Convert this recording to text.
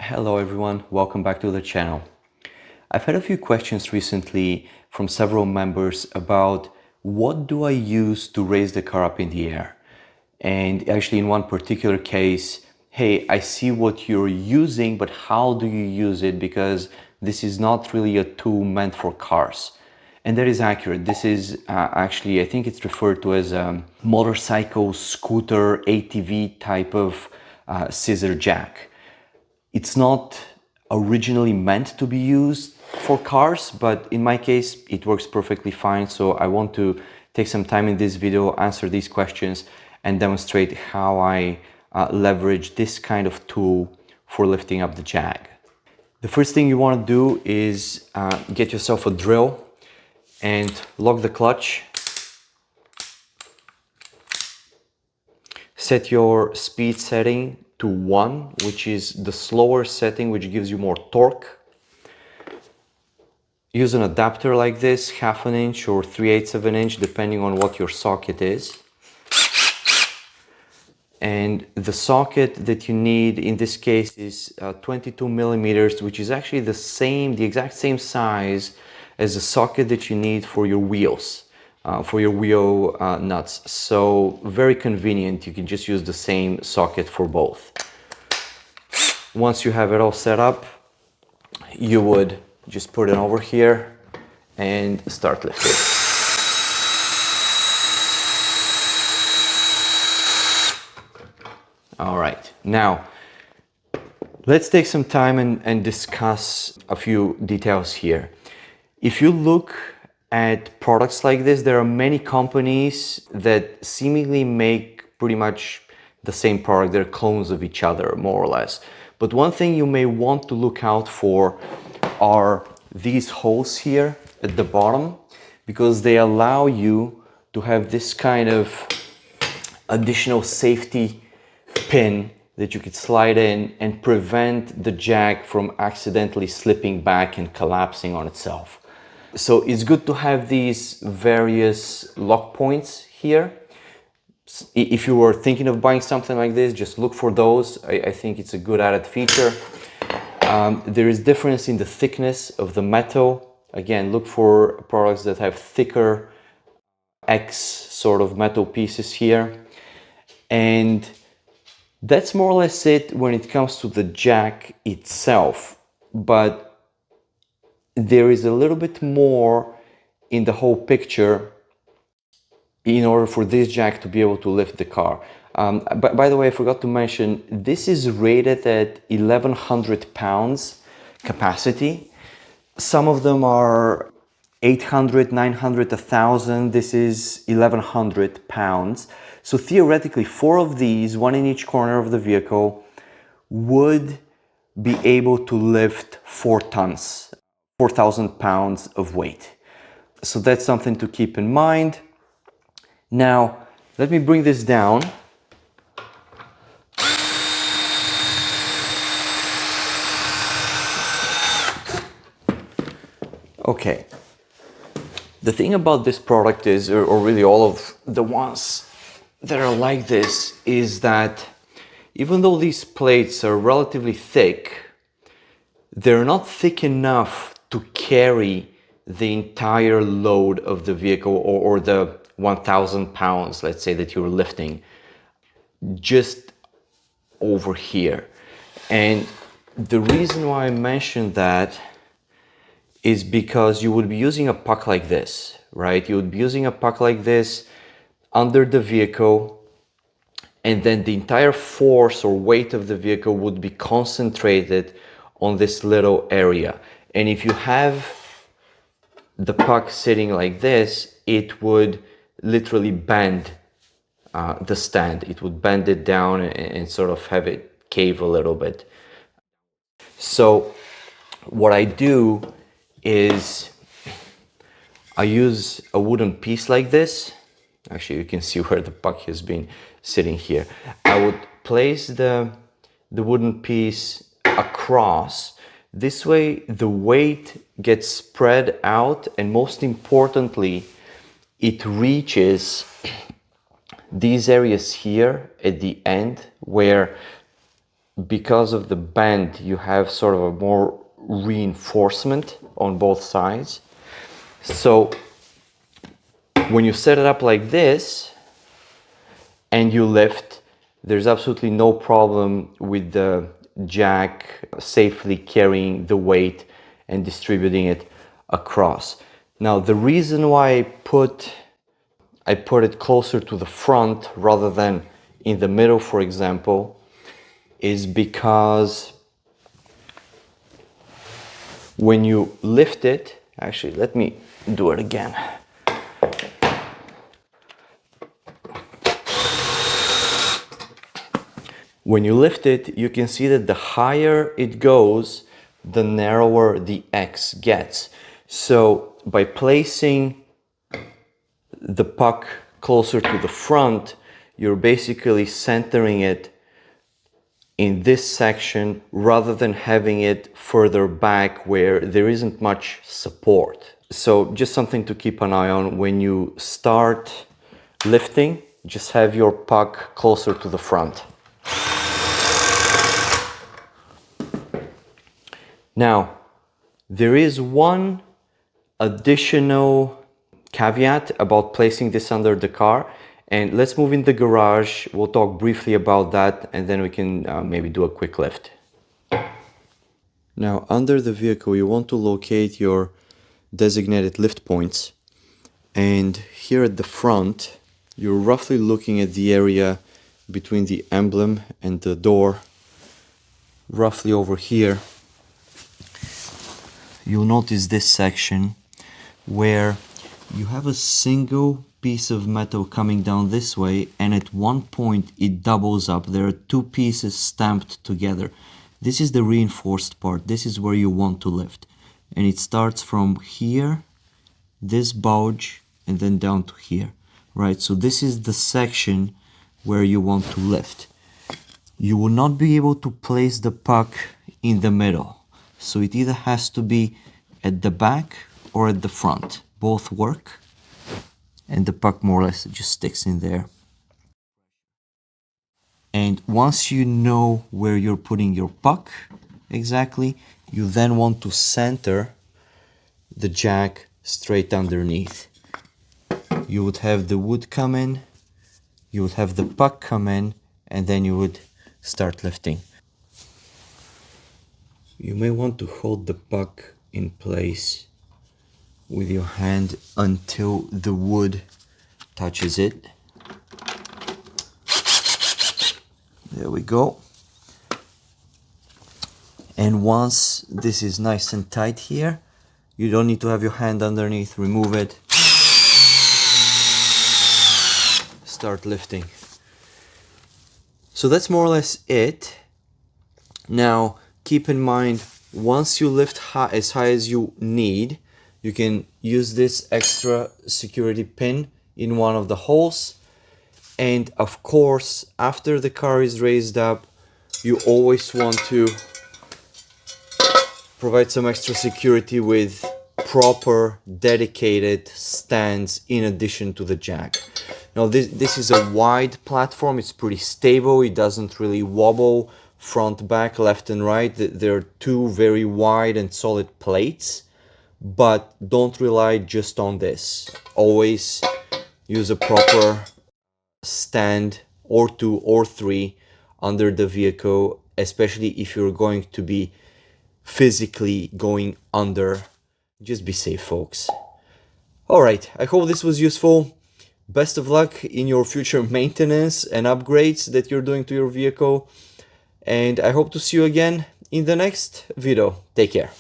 Hello everyone, welcome back to the channel. I've had a few questions recently from several members about what do I use to raise the car up in the air. And actually in one particular case, hey, I see what you're using, but how do you use it? Because this is not really a tool meant for cars. And that is accurate. This is actually, I think it's referred to as a motorcycle, scooter, ATV type of scissor jack. It's not originally meant to be used for cars, but in my case, it works perfectly fine. So I want to take some time in this video, answer these questions, and demonstrate how I leverage this kind of tool for lifting up the Jag. The first thing you want to do is get yourself a drill and lock the clutch. Set your speed setting to 1, which is the slower setting, which gives you more torque. Use an adapter like this, 1/2 inch or 3/8 of an inch, depending on what your socket is. And the socket that you need in this case is 22 millimeters, which is actually the exact same size as the socket that you need for your wheels. For your wheel nuts. So very convenient, you can just use the same socket for both. Once you have it all set up, you would just put it over here and start lifting. All right, now let's take some time and discuss a few details here. If you look at products like this, there are many companies that seemingly make pretty much the same product. They're clones of each other, more or less. But one thing you may want to look out for are these holes here at the bottom, because they allow you to have this kind of additional safety pin that you could slide in and prevent the Jag from accidentally slipping back and collapsing on itself. So it's good to have these various lock points here. If you were thinking of buying something like this, just look for those. I think it's a good added feature. There is difference in the thickness of the metal. Again, look for products that have thicker X sort of metal pieces here. And that's more or less it when it comes to the jack itself. But there is a little bit more in the whole picture in order for this jack to be able to lift the car. By the way, I forgot to mention, this is rated at 1,100 pounds capacity. Some of them are 800, 900, 1,000. This is 1,100 pounds. So theoretically, 4 of these, one in each corner of the vehicle, would be able to lift 4 tons. 4,000 pounds of weight. So that's something to keep in mind. Now, let me bring this down. Okay. The thing about this product is, or really all of the ones that are like this, is that even though these plates are relatively thick, they're not thick enough to carry the entire load of the vehicle or the 1,000 pounds, let's say, that you're lifting just over here. And the reason why I mentioned that is because you would be using a puck like this, right? You would be using a puck like this under the vehicle, and then the entire force or weight of the vehicle would be concentrated on this little area. And if you have the puck sitting like this, it would literally bend the stand. It would bend it down and sort of have it cave a little bit. So what I do is I use a wooden piece like this. Actually, you can see where the puck has been sitting here. I would place the wooden piece across. This way the weight gets spread out, and most importantly, it reaches these areas here at the end where because of the bend, you have sort of a more reinforcement on both sides. So when you set it up like this and you lift, there's absolutely no problem with the jack safely carrying the weight and distributing it across. Now, the reason why I put it closer to the front rather than in the middle, for example, is because when you lift it, actually, let me do it again. When you lift it, you can see that the higher it goes, the narrower the X gets. So by placing the puck closer to the front, you're basically centering it in this section rather than having it further back where there isn't much support. So just something to keep an eye on when you start lifting, just have your puck closer to the front. Now, there is one additional caveat about placing this under the car, and let's move in the garage. We'll talk briefly about that, and then we can maybe do a quick lift. Now, under the vehicle, you want to locate your designated lift points, and here at the front, you're roughly looking at the area between the emblem and the door, roughly over here. You'll notice this section where you have a single piece of metal coming down this way, and at one point it doubles up. There are two pieces stamped together. This is the reinforced part. This is where you want to lift. And it starts from here, this bulge, and then down to here. Right, so this is the section where you want to lift. You will not be able to place the puck in the middle. So it either has to be at the back or at the front. Both work. And the puck more or less just sticks in there. And once you know where you're putting your puck exactly, you then want to center the jack straight underneath. You would have the wood come in, you would have the puck come in, and then you would start lifting. You may want to hold the puck in place with your hand until the wood touches it. There we go. And once this is nice and tight here, you don't need to have your hand underneath. Remove it. Start lifting. So that's more or less it. Now, keep in mind, once you lift as high as you need, you can use this extra security pin in one of the holes. And of course, after the car is raised up, you always want to provide some extra security with proper dedicated stands in addition to the jack. Now this is a wide platform. It's pretty stable. It doesn't really wobble front, back, left and right. There are two very wide and solid plates, but don't rely just on this. Always use a proper stand or two or three under the vehicle, especially if you're going to be physically going under. Just be safe, folks. All right, I hope this was useful. Best of luck in your future maintenance and upgrades that you're doing to your vehicle. And I hope to see you again in the next video. Take care.